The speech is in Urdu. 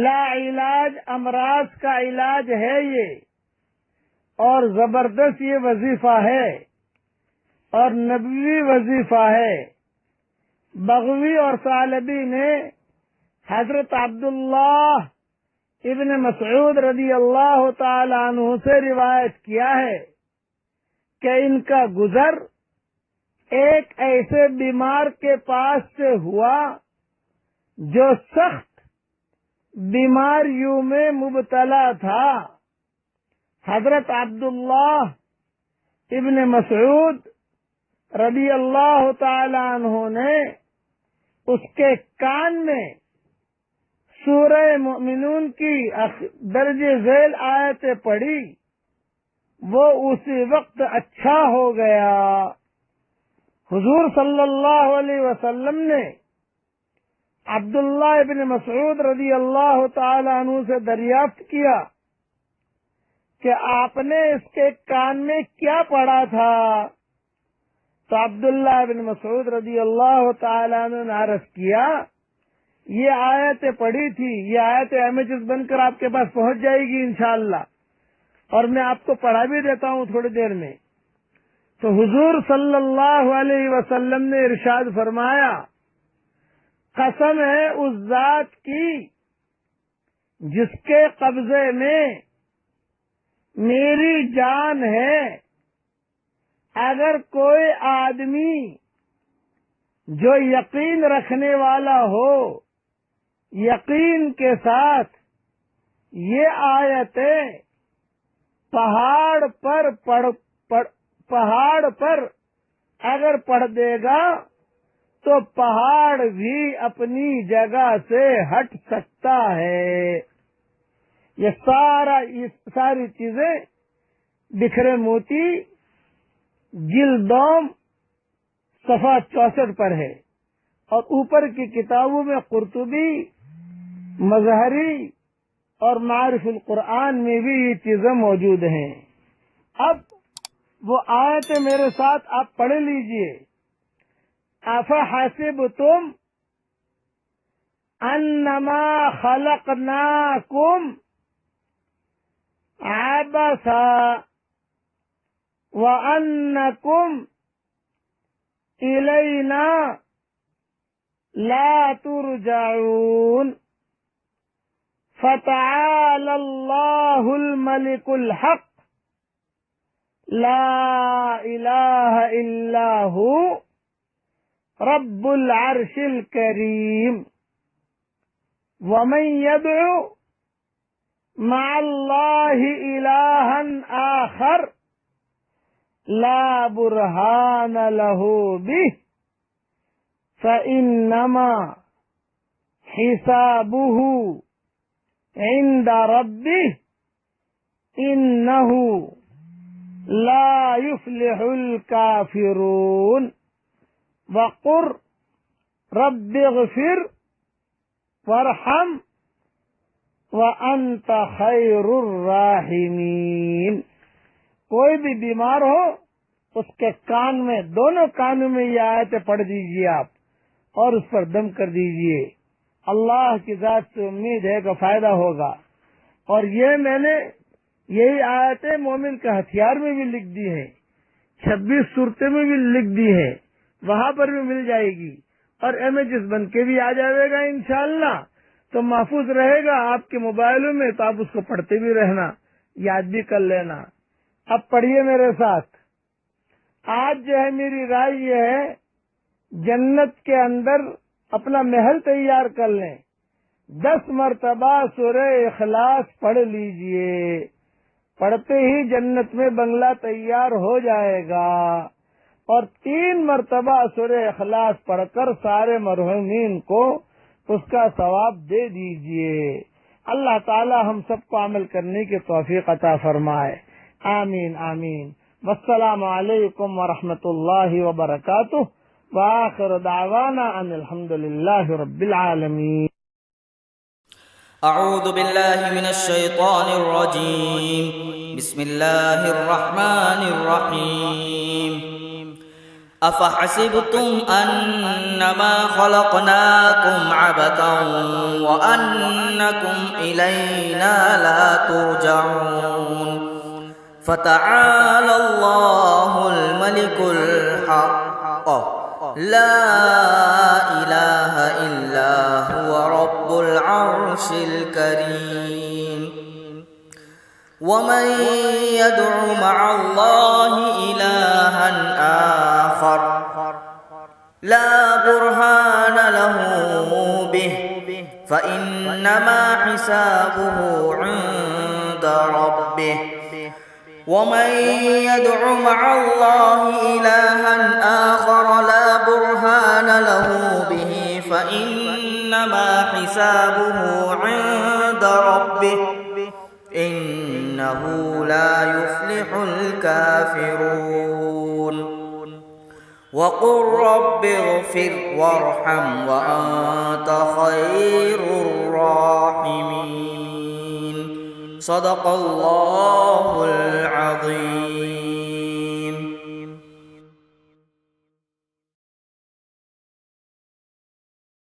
لا علاج امراض کا علاج ہے یہ، اور زبردست یہ وظیفہ ہے اور نبوی وظیفہ ہے۔ بغوی اور ثعلبی نے حضرت عبداللہ ابن مسعود رضی اللہ تعالی عنہ سے روایت کیا ہے کہ ان کا گزر ایک ایسے بیمار کے پاس سے ہوا جو سخت بیماریوں میں مبتلا تھا۔ حضرت عبداللہ ابن مسعود رضی اللہ تعالی عنہ نے اس کے کان میں سورہ مومنون کی درج ذیل آیتیں پڑھی، وہ اسی وقت اچھا ہو گیا۔ حضور صلی اللہ علیہ وسلم نے عبداللہ ابن مسعود رضی اللہ تعالی عنہ سے دریافت کیا کہ آپ نے اس کے کان میں کیا پڑھا تھا؟ تو عبداللہ ابن مسعود رضی اللہ تعالی عنہ نے عرض کیا، یہ آیتیں پڑھی تھی، یہ آیتیں امیجز بن کر آپ کے پاس پہنچ جائے گی انشاءاللہ، اور میں آپ کو پڑھا بھی دیتا ہوں تھوڑی دیر میں۔ تو حضور صلی اللہ علیہ وسلم نے ارشاد فرمایا، قسم ہے اس ذات کی جس کے قبضے میں میری جان ہے، اگر کوئی آدمی جو یقین رکھنے والا ہو، یقین کے ساتھ یہ آیتیں پہاڑ پر اگر پڑھ دے گا تو پہاڑ بھی اپنی جگہ سے ہٹ سکتا ہے۔ یہ ساری چیزیں بکھرے موتی جلدوم صفحہ 64 پر ہے، اور اوپر کی کتابوں میں قرطبی، مظہری اور معارف القرآن میں بھی یہ چیزیں موجود ہیں۔ اب وہ آیتیں میرے ساتھ آپ پڑھ لیجئے۔ افحسبتم انما خلقناکم عبثا وانکم الینا لا ترجعون فتعالى الله الملك الحق لا إله إلا هو رب العرش الكريم ومن يدعو مع الله إلها آخر لا برهان له به فإنما حسابه عند ربه إنه لا يفلح الكافرون وقل رب اغفر وارحم وأنت خير الراحمين۔ کوئی بھی بیمار ہو اس کے کان میں، دونوں کانوں میں یہ آیتیں پڑھ دیجیے آپ، اور اس پر دم کر دیجیے۔ اللہ کی ذات سے امید ہے کہ فائدہ ہوگا۔ اور یہ میں نے یہی آیتیں مومن کے ہتھیار میں بھی لکھ دی ہے، 26 صورتیں میں بھی لکھ دی ہے، وہاں پر بھی مل جائے گی، اور امیجز بن کے بھی آ جائے گا انشاءاللہ، تو محفوظ رہے گا آپ کے موبائلوں میں، تو آپ اس کو پڑھتے بھی رہنا، یاد بھی کر لینا۔ اب پڑھیے میرے ساتھ۔ آج جو ہے میری رائے یہ ہے، جنت کے اندر اپنا محل تیار کر لیں، 10 مرتبہ سورہ اخلاص پڑھ لیجئے، پڑھتے ہی جنت میں بنگلہ تیار ہو جائے گا، اور 3 مرتبہ سورہ اخلاص پڑھ کر سارے مرحومین کو اس کا ثواب دے دیجئے۔ اللہ تعالی ہم سب کو عمل کرنے کی توفیق عطا فرمائے، آمین آمین۔ والسلام علیکم ورحمۃ اللہ وبرکاتہ، وآخر دعوانا ان الحمد للہ رب العالمین۔ اعوذ باللہ من الشیطان الرجیم، بسم اللہ الرحمن الرحیم۔ أفحسبتم أنما خلقناكم عبثا وأنكم إلينا لا ترجعون فتعالى الله الملك الحق لا إله إلا هو رب العرش الكريم ومن يدع مع الله إلها آخر لا برهان له به فإنما حسابه عند ربه ومن يدع مع الله إلها آخر لا برهان له به فإنما حسابه عند ربه إنه لا يفلح الكافرون وقل رب اغفر وارحم وأنت خير الراحمين صدق الله العظيم.